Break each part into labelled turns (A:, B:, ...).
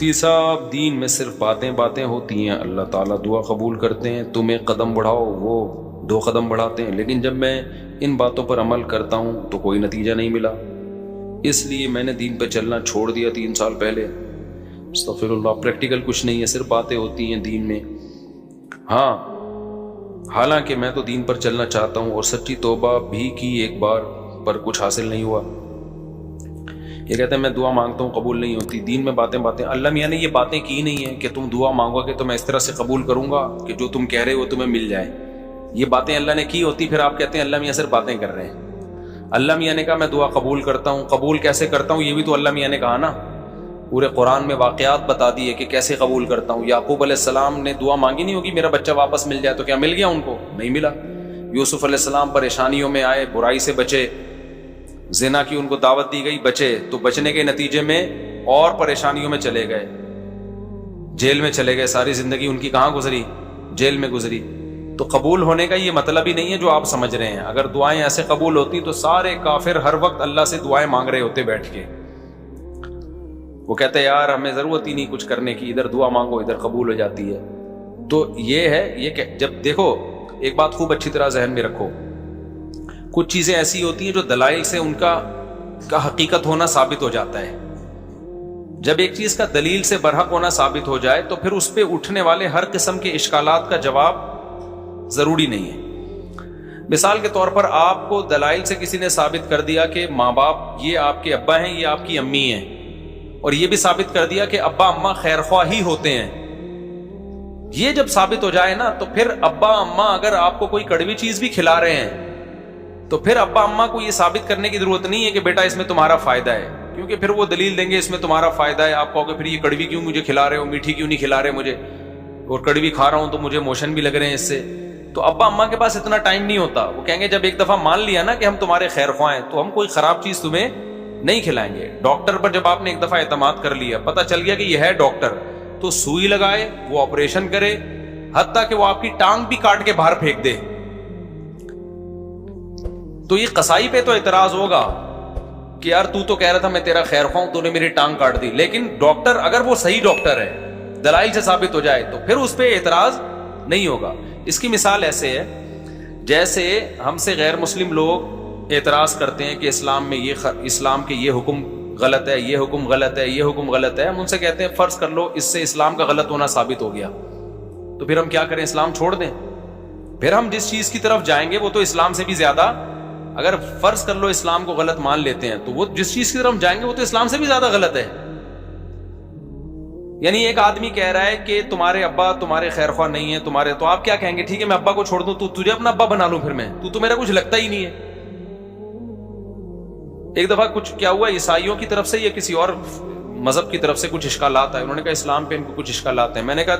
A: مفتی صاحب دین میں صرف باتیں باتیں ہوتی ہیں، اللہ تعالیٰ دعا قبول کرتے ہیں، تم ایک قدم بڑھاؤ وہ 2 قدم بڑھاتے ہیں، لیکن جب میں ان باتوں پر عمل کرتا ہوں تو کوئی نتیجہ نہیں ملا، اس لیے میں نے دین پہ چلنا چھوڑ دیا 3 سال پہلے۔ استغفر اللہ، پریکٹیکل کچھ نہیں ہے، صرف باتیں ہوتی ہیں دین میں۔ ہاں، حالانکہ میں تو دین پر چلنا چاہتا ہوں اور سچی توبہ بھی کی ایک بار، پر کچھ حاصل نہیں ہوا۔ یہ کہتے ہیں میں دعا مانگتا ہوں قبول نہیں ہوتی، دین میں باتیں باتیں۔ اللہ میاں نے یہ باتیں کی نہیں ہیں کہ تم دعا مانگو گے تو میں اس طرح سے قبول کروں گا کہ جو تم کہہ رہے ہو تمہیں مل جائے۔ یہ باتیں اللہ نے کی ہوتی، پھر آپ کہتے ہیں اللہ میاں صرف باتیں کر رہے ہیں۔ اللہ میاں نے کہا میں دعا قبول کرتا ہوں، قبول کیسے کرتا ہوں یہ بھی تو اللہ میاں نے کہا نا، پورے قرآن میں واقعات بتا دیے کہ کیسے قبول کرتا ہوں۔ یعقوب علیہ السلام نے دعا مانگی نہیں ہوگی میرا بچہ واپس مل جائے، تو کیا مل گیا ان کو؟ نہیں ملا۔ یوسف علیہ السلام پریشانیوں میں آئے، برائی سے بچے، زنا کی ان کو دعوت دی گئی، بچے، تو بچنے کے نتیجے میں اور پریشانیوں میں چلے گئے، جیل میں چلے گئے، ساری زندگی ان کی کہاں گزری؟ جیل میں گزری۔ تو قبول ہونے کا یہ مطلب ہی نہیں ہے جو آپ سمجھ رہے ہیں۔ اگر دعائیں ایسے قبول ہوتی تو سارے کافر ہر وقت اللہ سے دعائیں مانگ رہے ہوتے بیٹھ کے، وہ کہتے ہیں یار ہمیں ضرورت ہی نہیں کچھ کرنے کی، ادھر دعا مانگو ادھر قبول ہو جاتی ہے۔ تو یہ ہے، یہ کہ جب دیکھو ایک بات خوب اچھی طرح ذہن میں رکھو، کچھ چیزیں ایسی ہوتی ہیں جو دلائل سے ان کا حقیقت ہونا ثابت ہو جاتا ہے۔ جب ایک چیز کا دلیل سے برحق ہونا ثابت ہو جائے تو پھر اس پہ اٹھنے والے ہر قسم کے اشکالات کا جواب ضروری نہیں ہے۔ مثال کے طور پر آپ کو دلائل سے کسی نے ثابت کر دیا کہ ماں باپ یہ آپ کے ابا ہیں یہ آپ کی امی ہیں، اور یہ بھی ثابت کر دیا کہ ابا اماں خیر خواہ ہی ہوتے ہیں۔ یہ جب ثابت ہو جائے نا تو پھر ابا اماں اگر آپ کو کوئی کڑوی چیز بھی کھلا رہے ہیں تو پھر ابا اماں کو یہ ثابت کرنے کی ضرورت نہیں ہے کہ بیٹا اس میں تمہارا فائدہ ہے، کیونکہ پھر وہ دلیل دیں گے اس میں تمہارا فائدہ ہے۔ آپ کہو کہ پھر یہ کڑوی کیوں مجھے کھلا رہے ہو، میٹھی کیوں نہیں کھلا رہے مجھے، اور کڑوی کھا رہا ہوں تو مجھے موشن بھی لگ رہے ہیں اس سے۔ تو ابا اماں کے پاس اتنا ٹائم نہیں ہوتا، وہ کہیں گے جب ایک دفعہ مان لیا نا کہ ہم تمہارے خیر خواہ ہیں تو ہم کوئی خراب چیز تمہیں نہیں کھلائیں گے۔ ڈاکٹر پر جب آپ نے ایک دفعہ اعتماد کر لیا، پتہ چل گیا کہ یہ ہے ڈاکٹر، تو سوئی لگائے، وہ آپریشن کرے، حتیٰ کہ وہ آپ کی ٹانگ بھی کاٹ کے باہر پھینک دے۔ تو یہ قصائی پہ تو اعتراض ہوگا کہ یار تو کہہ رہا تھا میں تیرا خیر خواہ ہوں، تو نے میری ٹانگ کاٹ دی، لیکن ڈاکٹر اگر وہ صحیح ڈاکٹر ہے، دلائل سے ثابت ہو جائے تو پھر اس پہ اعتراض نہیں ہوگا۔ اس کی مثال ایسے ہے جیسے ہم سے غیر مسلم لوگ اعتراض کرتے ہیں کہ اسلام میں اسلام کے یہ حکم غلط ہے، یہ حکم غلط ہے، یہ حکم غلط ہے۔ ہم ان سے کہتے ہیں فرض کر لو اس سے اسلام کا غلط ہونا ثابت ہو گیا، تو پھر ہم کیا کریں؟ اسلام چھوڑ دیں؟ پھر ہم جس چیز کی طرف جائیں گے وہ تو اسلام سے بھی زیادہ، اگر فرض کر لو اسلام کو غلط مان لیتے ہیں تو وہ جس چیز کی طرف جائیں گے وہ تو اسلام سے بھی زیادہ غلط ہے۔ یعنی ایک آدمی کہہ رہا ہے کہ تمہارے ابا تمہارے خیر خواہ نہیں ہے تمہارے، تو آپ کیا کہیں گے؟ ٹھیک ہے میں ابا کو چھوڑ دوں، تو تجھے اپنا ابا بنا لوں، پھر میں تو میرا کچھ لگتا ہی نہیں ہے۔ ایک دفعہ کچھ کیا ہوا، عیسائیوں کی طرف سے یا کسی اور مذہب کی طرف سے کچھ اشکالات آئے، انہوں نے کہا اسلام پہ ان کو کچھ اشکالات ہیں۔ میں نے کہا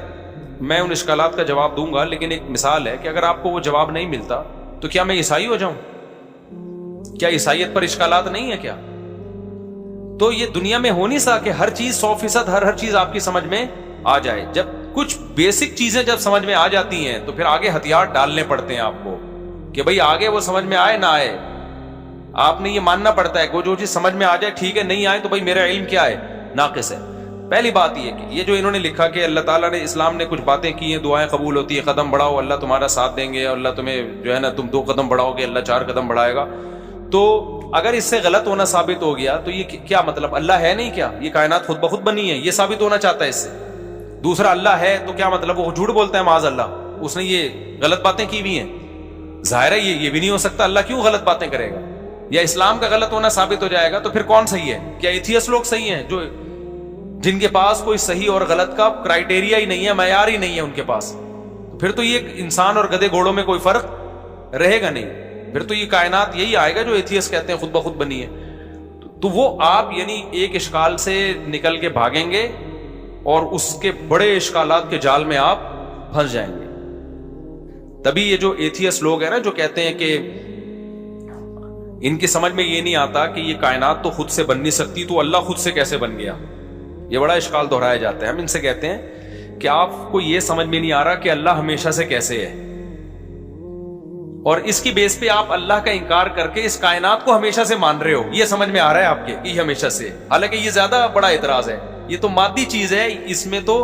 A: میں ان اشکالات کا جواب دوں گا، لیکن ایک مثال ہے کہ اگر آپ کو وہ جواب نہیں ملتا تو کیا میں عیسائی ہو جاؤں؟ کیا عیسائیت پر اشکالات نہیں ہے کیا؟ تو یہ دنیا میں ہو نہیں سکتا کہ ہر چیز 100% ہر چیز آپ کی سمجھ میں آ جائے۔ جب کچھ بیسک چیزیں جب سمجھ میں آ جاتی ہیں تو پھر آگے ہتھیار ڈالنے پڑتے ہیں آپ کو کہ بھئی آگے وہ سمجھ میں آئے نہ آئے، آپ نے یہ ماننا پڑتا ہے کہ جو چیز سمجھ میں آ جائے ٹھیک ہے، نہیں آئے تو بھئی میرا علم کیا ہے؟ ناقص ہے۔ پہلی بات یہ کہ یہ جو انہوں نے لکھا کہ اللہ تعالیٰ نے اسلام نے کچھ باتیں کی ہیں، دعائیں قبول ہوتی ہیں، قدم بڑھاؤ اللہ تمہارا ساتھ دیں گے، اللہ تمہیں جو ہے نا تم 2 قدم بڑھاؤ گے اللہ 4 قدم بڑھائے گا، تو اگر اس سے غلط ہونا ثابت ہو گیا تو یہ کیا مطلب؟ اللہ ہے نہیں کیا؟ یہ کائنات خود بخود بنی ہے، یہ ثابت ہونا چاہتا ہے اس سے۔ دوسرا اللہ ہے تو کیا مطلب؟ وہ جھوٹ بولتا ہے معاذ اللہ، اس نے یہ غلط باتیں کی ہوئی ہیں۔ ظاہر ہے یہ بھی نہیں ہو سکتا، اللہ کیوں غلط باتیں کرے گا؟ یا اسلام کا غلط ہونا ثابت ہو جائے گا تو پھر کون صحیح ہے؟ کیا ایتھیسٹ لوگ صحیح ہیں جو جن کے پاس کوئی صحیح اور غلط کا کرائیٹیریا ہی نہیں ہے، معیار ہی نہیں ہے ان کے پاس؟ پھر تو یہ انسان اور گدھے گھوڑوں میں کوئی فرق رہے گا نہیں، پھر تو یہ کائنات یہی آئے گا جو ایتھیسٹ کہتے ہیں خود بخود بنی ہے۔ تو وہ آپ یعنی ایک اشکال سے نکل کے بھاگیں گے اور اس کے بڑے اشکالات کے جال میں آپ پھنس جائیں گے۔ تبھی یہ جو ایتھیسٹ لوگ ہیں نا جو کہتے ہیں کہ ان کی سمجھ میں یہ نہیں آتا کہ یہ کائنات تو خود سے بن نہیں سکتی تو اللہ خود سے کیسے بن گیا، یہ بڑا اشکال دہرایا جاتا ہے۔ ہم ان سے کہتے ہیں کہ آپ کو یہ سمجھ میں نہیں آ رہا کہ اللہ ہمیشہ سے کیسے ہے، اور اس کی بیس پہ آپ اللہ کا انکار کر کے اس کائنات کو ہمیشہ سے مان رہے ہو، یہ سمجھ میں آ رہا ہے آپ کے کہ یہ ہمیشہ سے، حالانکہ یہ زیادہ بڑا اعتراض ہے۔ یہ تو مادی چیز ہے, اس میں تو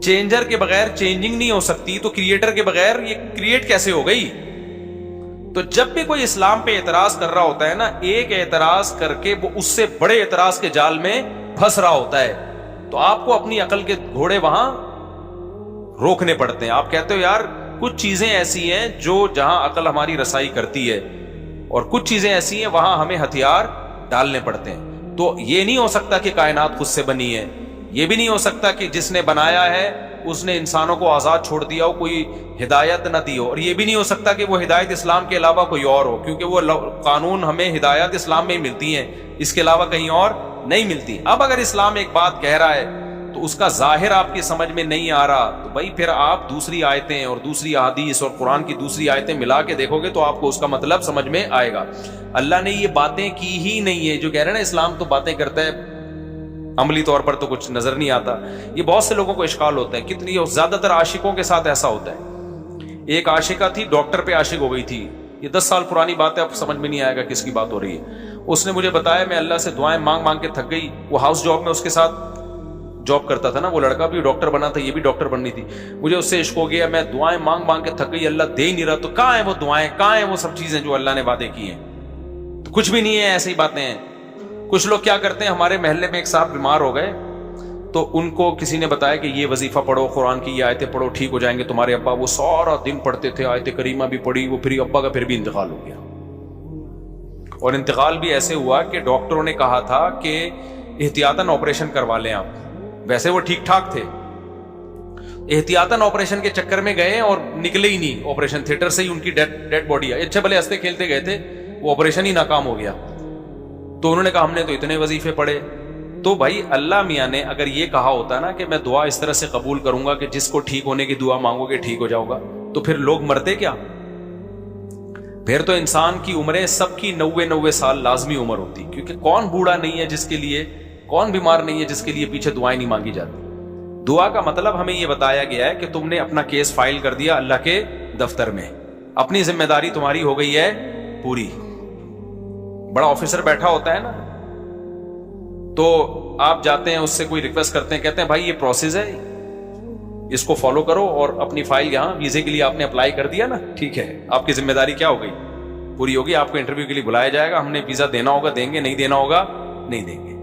A: چینجر کے بغیر چینجنگ نہیں ہو سکتی, تو کریٹر کے بغیر یہ کریٹ کیسے ہو گئی؟ تو جب بھی کوئی اسلام پہ اعتراض کر رہا ہوتا ہے نا, ایک اعتراض کر کے وہ اس سے بڑے اعتراض کے جال میں پھنس رہا ہوتا ہے. تو آپ کو اپنی عقل کے گھوڑے وہاں روکنے پڑتے ہیں. آپ کہتے ہو یار کچھ چیزیں ایسی ہیں جو جہاں عقل ہماری رسائی کرتی ہے, اور کچھ چیزیں ایسی ہیں وہاں ہمیں ہتھیار ڈالنے پڑتے ہیں. تو یہ نہیں ہو سکتا کہ کائنات خود سے بنی ہے, یہ بھی نہیں ہو سکتا کہ جس نے بنایا ہے اس نے انسانوں کو آزاد چھوڑ دیا ہو, کوئی ہدایت نہ دی ہو, اور یہ بھی نہیں ہو سکتا کہ وہ ہدایت اسلام کے علاوہ کوئی اور ہو, کیونکہ وہ قانون ہمیں ہدایت اسلام میں ہی ملتی ہیں, اس کے علاوہ کہیں اور نہیں ملتی. اب اگر اسلام ایک بات کہہ رہا ہے تو اس کا ظاہر آپ کی سمجھ میں نہیں آ رہا, تو بھائی پھر آپ دوسری آیتیں اور دوسری احادیث اور قرآن کی دوسری آیتیں ملا کے دیکھو گے تو آپ کو اس کا مطلب سمجھ میں آئے گا. اللہ نے یہ باتیں کی ہی نہیں ہے. جو کہہ رہے ہیں نا اسلام تو باتیں کرتا ہے, عملی طور پر تو کچھ نظر نہیں آتا. یہ بہت سے لوگوں کو اشکال ہوتا ہے, کتنی زیادہ تر عاشقوں کے ساتھ ایسا ہوتا ہے. ایک عاشقہ تھی, ڈاکٹر پہ عاشق ہو گئی تھی, یہ 10 سال پرانی بات ہے, اب سمجھ میں نہیں آئے گا کس کی بات ہو رہی ہے. اس نے مجھے بتایا, میں اللہ سے دعائیں مانگ مانگ کے تھک گئی. وہ ہاؤس جاب میں اس کے ساتھ جاب کرتا تھا نا, وہ لڑکا بھی ڈاکٹر بنا تھا, یہ بھی ڈاکٹر بننی تھی. مجھے اس سے عشق ہو گیا, میں دعائیں مانگ مانگ کے تھک گئی, اللہ دے ہی نہیں رہا. تو کہاں ہیں وہ دعائیں, کہاں ہیں وہ سب چیزیں جو اللہ نے وعدے کی ہیں؟ تو کچھ بھی نہیں ہے, ایسی ہی باتیں ہیں. کچھ لوگ کیا کرتے ہیں, ہمارے محلے میں ایک صاحب بیمار ہو گئے, تو ان کو کسی نے بتایا کہ یہ وظیفہ پڑھو, قرآن کی یہ آیتیں پڑھو, ٹھیک ہو جائیں گے تمہارے ابا. وہ سارا دن پڑھتے تھے, آیت کریمہ بھی پڑھی, وہ پھر ابا کا پھر بھی انتقال ہو گیا. اور انتقال بھی ایسے ہوا کہ ڈاکٹروں نے کہا تھا کہ احتیاطاً آپریشن کروا لیں آپ. ویسے وہ ٹھیک ٹھاک تھے, احتیاطاً آپریشن کے چکر میں گئے اور نکلے ہی نہیں آپریشن تھیٹر سے ہی, ان کی ڈیڈ باڈی ہے. اچھے بھلے ہنستے کھیلتے گئے تھے, وہ آپریشن ہی ناکام ہو گیا. تو انہوں نے کہا ہم نے تو اتنے وظیفے پڑھے. تو بھائی اللہ میاں نے اگر یہ کہا ہوتا نا کہ میں دعا اس طرح سے قبول کروں گا کہ جس کو ٹھیک ہونے کی دعا مانگو گے ٹھیک ہو جاؤ گا, تو پھر لوگ مرتے کیا؟ پھر تو انسان کی عمریں سب کی 90 سال لازمی عمر ہوتی, کیونکہ کون بوڑھا نہیں ہے جس کے لیے, کون بیمار نہیں ہے جس کے لیے پیچھے دعائیں نہیں مانگی جاتی. دعا کا مطلب ہمیں یہ بتایا گیا ہے کہ تم نے اپنا کیس فائل کر دیا اللہ کے دفتر میں, اپنی ذمہ داری تمہاری ہو گئی ہے پوری. بڑا آفیسر بیٹھا ہوتا ہے نا, تو آپ جاتے ہیں اس سے کوئی ریکویسٹ کرتے ہیں, کہتے ہیں بھائی یہ پروسیس ہے, اس کو فالو کرو, اور اپنی فائل یہاں ویزے کے لیے آپ نے اپلائی کر دیا نا, ٹھیک ہے, آپ کی ذمہ داری کیا ہو گئی, پوری ہوگی. آپ کو انٹرویو کے لیے بلایا جائے گا, ہم نے ویزا دینا ہوگا دیں گے, نہیں دینا ہوگا نہیں دیں گے.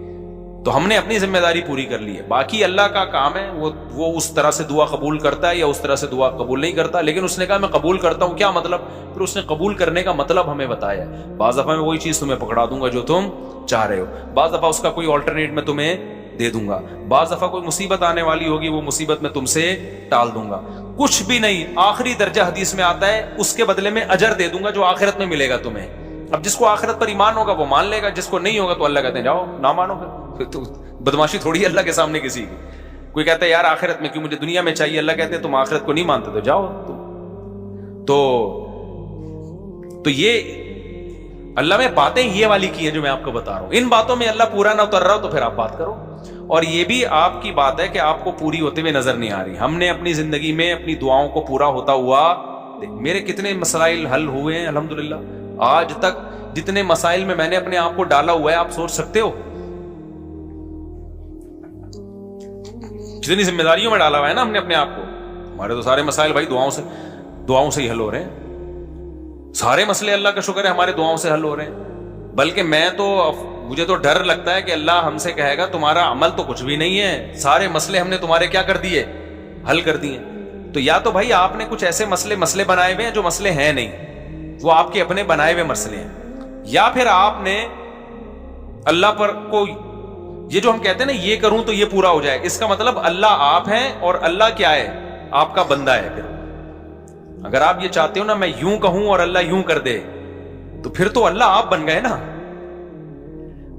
A: تو ہم نے اپنی ذمہ داری پوری کر لی ہے. باقی اللہ کا کام ہے, وہ اس طرح سے دعا قبول کرتا ہے یا اس طرح سے دعا قبول نہیں کرتا. لیکن اس نے کہا میں قبول کرتا ہوں, کیا مطلب؟ پھر اس نے قبول کرنے کا مطلب ہمیں بتایا. بعض دفعہ میں وہی چیز تمہیں پکڑا دوں گا جو تم چاہ رہے ہو, بعض دفعہ اس کا کوئی آلٹرنیٹ میں تمہیں دے دوں گا, بعض دفعہ کوئی مصیبت آنے والی ہوگی وہ مصیبت میں تم سے ٹال دوں گا. کچھ بھی نہیں, آخری درجہ حدیث میں آتا ہے اس کے بدلے میں اجر دے دوں گا جو آخرت میں ملے گا تمہیں. اب جس کو آخرت پر ایمان ہوگا وہ مان لے گا, جس کو نہیں ہوگا تو اللہ کہتے ہیں جاؤ نہ مانو. پھر تو بدماشی تھوڑی ہے اللہ کے سامنے کسی کی. کوئی کہتا ہے یار آخرت میں کیوں, مجھے دنیا میں چاہیے. اللہ کہتے ہیں تم آخرت کو نہیں مانتے تو جاؤ تم. تو یہ اللہ میں باتیں یہ والی کی ہیں جو میں آپ کو بتا رہا ہوں. ان باتوں میں اللہ پورا نہ اتر رہا ہو تو پھر آپ بات کرو. اور یہ بھی آپ کی بات ہے کہ آپ کو پوری ہوتے ہوئے نظر نہیں آ رہی. ہم نے اپنی زندگی میں اپنی دعاؤں کو پورا ہوتا ہوا, میرے کتنے مسائل حل ہوئے ہیں الحمدللہ. آج تک جتنے مسائل میں نے اپنے آپ کو ڈالا ہوا ہے آپ سوچ سکتے ہو, جتنی ذمہ داریوں میں ڈالا ہوا ہے نا ہم نے اپنے آپ کو. ہمارے تو سارے مسائل بھائی دعاؤں سے ہی حل ہو رہے ہیں. سارے مسئلے اللہ کا شکر ہے ہمارے دعاؤں سے حل ہو رہے ہیں. بلکہ مجھے تو ڈر لگتا ہے کہ اللہ ہم سے کہے گا تمہارا عمل تو کچھ بھی نہیں ہے, سارے مسئلے ہم نے تمہارے کیا کر دیے, حل کر دیے. تو یا تو بھائی آپ نے کچھ ایسے مسئلے بنائے ہوئے ہیں جو مسئلے ہیں نہیں, وہ آپ کے اپنے بنائے ہوئے مسئلے ہیں, یا پھر آپ نے اللہ پر کو یہ جو ہم کہتے ہیں نا یہ کروں تو یہ پورا ہو جائے, اس کا مطلب اللہ آپ ہیں اور اللہ کیا ہے, آپ کا بندہ ہے. پھر اگر آپ یہ چاہتے ہو نا میں یوں کہوں اور اللہ یوں کر دے, تو پھر تو اللہ آپ بن گئے نا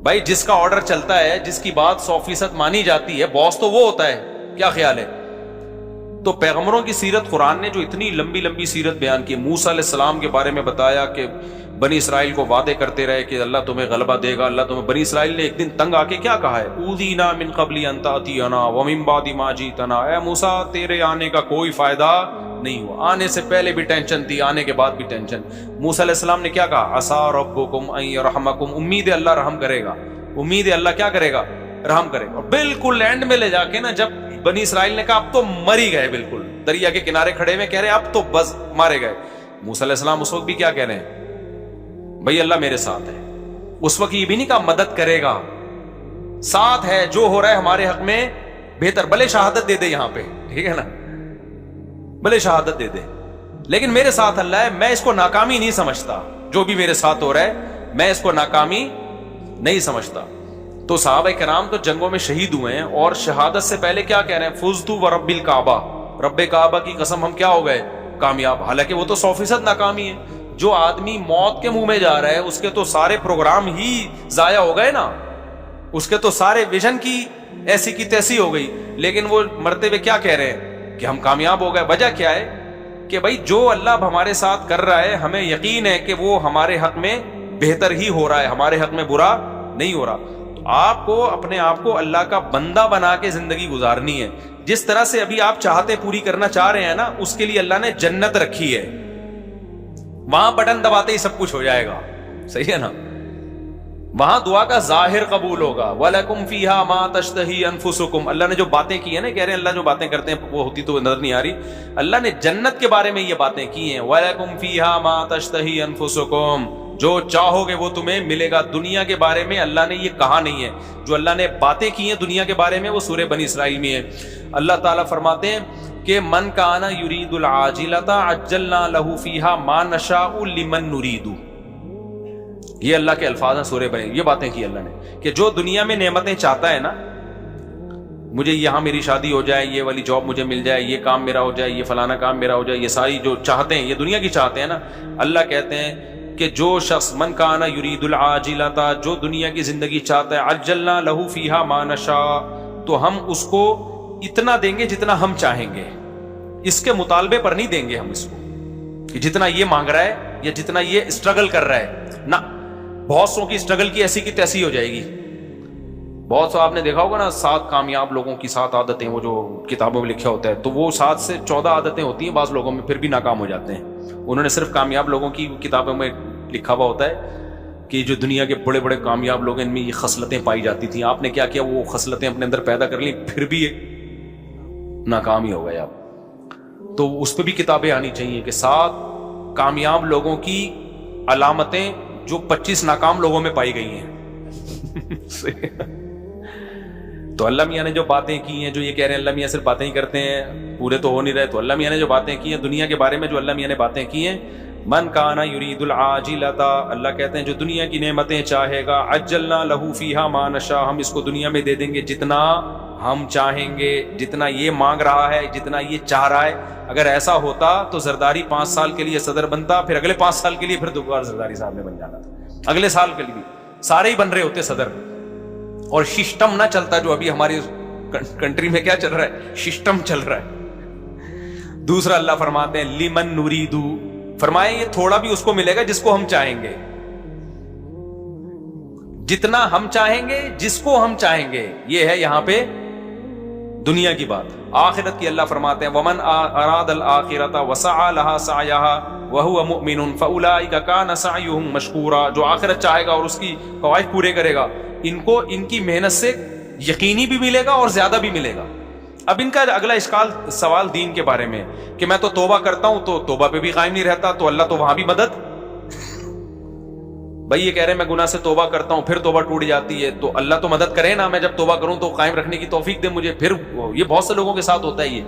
A: بھائی. جس کا آرڈر چلتا ہے, جس کی بات 100% مانی جاتی ہے, باس تو وہ ہوتا ہے. کیا خیال ہے؟ تو پیغمبروں کی سیرت, قرآن نے جو اتنی لمبی لمبی سیرت بیان کی, موسیٰ علیہ السلام کے بارے میں بتایا کہ بنی اسرائیل کو وعدے کرتے رہے کہ اللہ تمہیں غلبہ دے گا, اللہ تمہیں. بنی اسرائیل نے ایک دن تنگ آ کے کیا کہا ہے, اوذینا من قبل ان تأتینا ومن بعد ما جئتنا, اے موسیٰ تیرے آنے کا کوئی فائدہ نہیں ہوا. آنے سے پہلے بھی ٹینشن تھی, آنے کے بعد بھی ٹینشن. موسیٰ علیہ السلام نے کیا کہا, عسیٰ ربکم ان یرحمکم, امید ہے اللہ رحم کرے گا, امید ہے اللہ کیا کرے گا, رحم کرے. اور بالکل اینڈ میں لے جا کے نا جب بنی اسرائیل نے کہا اب تو مر ہی گئے, بالکل دریا کے کنارے کھڑے ہوئے کہہ رہے اب تو بس مارے گئے, موسیٰ علیہ السلام اس وقت بھی کیا کہہ رہے ہیں, بھائی اللہ میرے ساتھ ہے. اس وقت یہ بھی نہیں کہا مدد کرے گا, ساتھ ہے, جو ہو رہا ہے ہمارے حق میں بہتر, بھلے شہادت دے دے یہاں پہ, ٹھیک ہے نا, بھلے شہادت دے دے, لیکن میرے ساتھ اللہ ہے, میں اس کو ناکامی نہیں سمجھتا, جو بھی میرے ساتھ ہو رہا ہے میں اس کو ناکامی نہیں سمجھتا. تو صحابہ کرام تو جنگوں میں شہید ہوئے ہیں, اور شہادت سے پہلے کیا کہہ رہے ہیں, فزت ورب الکعبہ, رب کعبہ کی قسم ہم کیا ہو گئے, کامیاب. حالانکہ وہ تو 100% ناکامی ہے. جو آدمی موت کے منہ میں جا رہا ہے اس کے تو سارے پروگرام ہی ضائع ہو گئے نا, اس کے تو سارے ویژن کی ایسی کی تیسی ہو گئی. لیکن وہ مرتے ہوئے کیا کہہ رہے ہیں کہ ہم کامیاب ہو گئے. وجہ کیا ہے کہ بھائی جو اللہ اب ہمارے ساتھ کر رہا ہے ہمیں یقین ہے کہ وہ ہمارے حق میں بہتر ہی ہو رہا ہے, ہمارے حق میں برا نہیں ہو رہا. تو آپ کو اپنے آپ کو اللہ کا بندہ بنا کے زندگی گزارنی ہے. جس طرح سے ابھی آپ چاہتے پوری کرنا چاہ رہے ہیں نا, اس کے لیے اللہ نے جنت رکھی ہے, وہاں بٹن دباتے ہی سب کچھ ہو جائے گا, صحیح ہے نا, وہاں دعا کا ظاہر قبول ہوگا. وَلَكُمْ فِيهَا مَا تَشْتَهِي أَنفُسُكُمْ, اللہ نے جو باتیں کی ہیں نا, کہہ رہے ہیں اللہ جو باتیں کرتے ہیں وہ ہوتی تو نظر نہیں آ رہی, اللہ نے جنت کے بارے میں یہ باتیں کی ہیں. وَلَكُمْ فِيهَا مَا تَشْتَهِي أَنفُسُكُمْ, جو چاہو گے وہ تمہیں ملے گا. دنیا کے بارے میں اللہ نے یہ کہا نہیں ہے, جو اللہ نے باتیں کی ہیں دنیا کے بارے میں وہ سورہ بنی اسرائیل میں ہے. اللہ تعالیٰ فرماتے ہیں کہ من کان یرید العاجلۃ عجلنا له فیہا ما نشاء لمن نرید. یہ اللہ کے الفاظ ہیں سورہ بنی, یہ باتیں کی اللہ نے کہ جو دنیا میں نعمتیں چاہتا ہے نا, مجھے یہاں میری شادی ہو جائے, یہ والی جاب مجھے مل جائے, یہ کام میرا ہو جائے, یہ فلانا کام میرا ہو جائے, یہ ساری جو چاہتے ہیں یہ دنیا کی چاہتے ہیں نا, اللہ کہتے ہیں کہ جو شخص من کان یرید العاجلۃ, جو دنیا کی زندگی چاہتا ہے, عجلنا له فیہا ما نشاء, تو ہم اس کو اتنا دیں گے جتنا ہم چاہیں گے, اس کے مطالبے پر نہیں دیں گے ہم اس کو کہ جتنا یہ مانگ رہا ہے یا جتنا یہ اسٹرگل کر رہا ہے نہ. بہت سو کی اسٹرگل کی ایسی کی تیسی ہو جائے گی. بہت سو آپ نے دیکھا ہوگا نا 7 کامیاب لوگوں کی 7 عادتیں, وہ جو کتابوں میں لکھا ہوتا ہے, تو وہ 7 سے 14 عادتیں ہوتی ہیں بعض لوگوں میں, پھر بھی ناکام ہو جاتے ہیں. انہوں نے صرف کامیاب لوگوں کی کتابوں میں لکھا ہوا ہوتا ہے کہ جو دنیا کے بڑے بڑے کامیاب لوگ ہیں ان میں یہ خصلتیں پائی جاتی تھیں. آپ نے کیا کیا, وہ خصلتیں اپنے اندر پیدا کر لیں, پھر بھی ناکام ہی ہو گئے آپ. تو اس پہ بھی کتابیں آنی چاہیے کہ 7 کامیاب لوگوں کی علامتیں جو 25 ناکام لوگوں میں پائی گئی ہیں. تو اللہ میاں نے جو باتیں کی ہیں, جو یہ کہہ رہے ہیں اللہ میاں صرف باتیں ہی کرتے ہیں, پورے تو ہو نہیں رہے, تو اللہ میاں نے جو باتیں کی ہیں دنیا کے بارے میں, جو اللہ میاں نے باتیں کی ہیں, من کانا یرید العاجلۃ, اللہ کہتے ہیں جو دنیا کی نعمتیں چاہے گا, عجلنا لہ فیہا ما نشاء, ہم اس کو دنیا میں دے دیں گے جتنا ہم چاہیں گے, جتنا یہ مانگ رہا ہے, جتنا یہ چاہ رہا ہے. اگر ایسا ہوتا تو زرداری 5 سال کے لیے صدر بنتا, پھر اگلے 5 سال کے لیے پھر دوبارہ زرداری صاحب نے بن جانا تھا, اگلے سال کے لیے سارے ہی بن رہے ہوتے صدر, اور سسٹم نہ چلتا جو ابھی ہماری کنٹری میں کیا چل رہا ہے, سسٹم چل رہا ہے. دوسرا اللہ فرماتے ہیں لمن نرید, فرمائے یہ تھوڑا بھی اس کو ملے گا جس کو ہم چاہیں گے, جتنا ہم چاہیں گے, جس کو ہم چاہیں گے. یہ ہے یہاں پہ دنیا کی بات. آخرت کی اللہ فرماتے ہیں ومن اراد الآخرۃ وسعى لها سعيها وهو مؤمن فاولئک کان سعیهم مشکورا, جو آخرت چاہے گا اور اس کی فوائد پورے کرے گا, ان کو ان کی محنت سے یقینی بھی ملے گا اور زیادہ بھی ملے گا. اب ان کا اگلا سوال دین کے بارے میں کہ میں تو توبہ کرتا ہوں تو توبہ پہ بھی قائم نہیں رہتا, تو اللہ تو وہاں بھی مدد. بھائی یہ کہہ رہے ہیں میں گناہ سے توبہ کرتا ہوں پھر توبہ ٹوٹ جاتی ہے, تو اللہ تو مدد کرے نا, میں جب توبہ کروں تو قائم رکھنے کی توفیق دے مجھے. پھر یہ بہت سے لوگوں کے ساتھ ہوتا ہے یہ.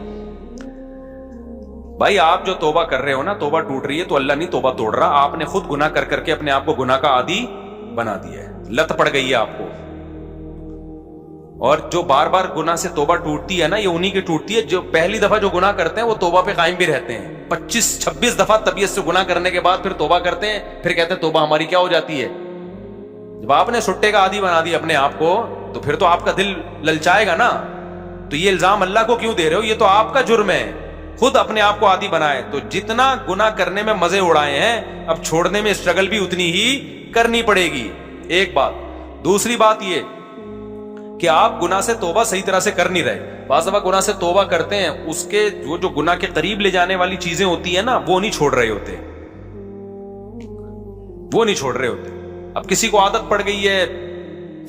A: بھائی آپ جو توبہ کر رہے ہو نا, توبہ ٹوٹ رہی ہے تو اللہ نہیں توبہ توڑ رہا, آپ نے خود گناہ کر کے اپنے آپ کو گناہ کا عادی بنا دیا ہے, لت پڑ گئی ہے آپ کو. اور جو بار بار گناہ سے توبہ ٹوٹتی ہے نا, یہ انہی کی ٹوٹتی ہے جو پہلی دفعہ جو گناہ کرتے ہیں وہ توبہ پہ قائم بھی رہتے ہیں. 25-26 دفعہ طبیعت سے گناہ کرنے کے بعد پھر توبہ کرتے ہیں, پھر کہتے ہیں توبہ ہماری کیا ہو جاتی ہے. جب آپ نے سٹے کا عادی بنا دیا اپنے آپ کو, تو پھر تو آپ کا دل للچائے گا نا. تو یہ الزام اللہ کو کیوں دے رہے ہو, یہ تو آپ کا جرم ہے, خود اپنے آپ کو عادی بنائے. تو جتنا گناہ کرنے میں مزے اڑائے ہیں, اب چھوڑنے میں اسٹرگل بھی اتنی ہی کرنی پڑے گی. ایک بات. دوسری بات یہ کہ آپ گناہ سے توبہ صحیح طرح سے کر نہیں رہے. بعض دفعہ گناہ سے توبہ کرتے ہیں, اس کے وہ جو گناہ کے قریب لے جانے والی چیزیں ہوتی ہیں نا, وہ نہیں چھوڑ رہے ہوتے, وہ نہیں چھوڑ رہے ہوتے. اب کسی کو عادت پڑ گئی ہے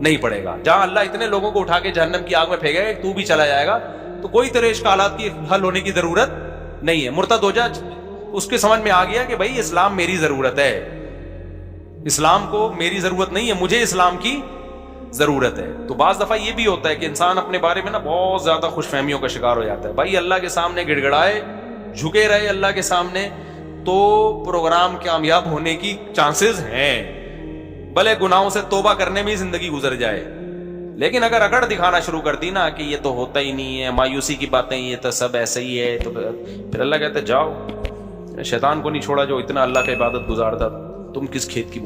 A: نہیں پڑے گا. جہاں اللہ اتنے لوگوں کو اٹھا کے جہنم کی آگ میں پھینکے گا تو بھی چلا جائے گا, تو کوئی تیرے اشکالات کی حل ہونے کی ضرورت نہیں ہے. مرتد ہو جا, اس کے سمجھ میں آ گیا کہ بھائی اسلام میری ضرورت ہے, اسلام کو میری ضرورت نہیں ہے, مجھے اسلام کی ضرورت ہے. تو بعض دفعہ یہ بھی ہوتا ہے کہ انسان اپنے بارے میں نا بہت زیادہ خوش فہمیوں کا شکار ہو جاتا ہے. بھائی اللہ کے سامنے گڑ گڑائے, جھکے رہے اللہ کے سامنے, تو پروگرام کامیاب ہونے کی چانسز ہیں. بھلے گناہوں سے توبہ کرنے میں ہی زندگی گزر جائے, لیکن اگر اکڑ دکھانا شروع کر دی نا کہ یہ تو ہوتا ہی نہیں ہے, مایوسی کی باتیں, یہ تو سب ایسے ہی ہے, تو پھر اللہ کہتے جاؤ, شیطان کو نہیں چھوڑا جو اتنا اللہ کا عبادت گزارتا, تم کس کھیت کی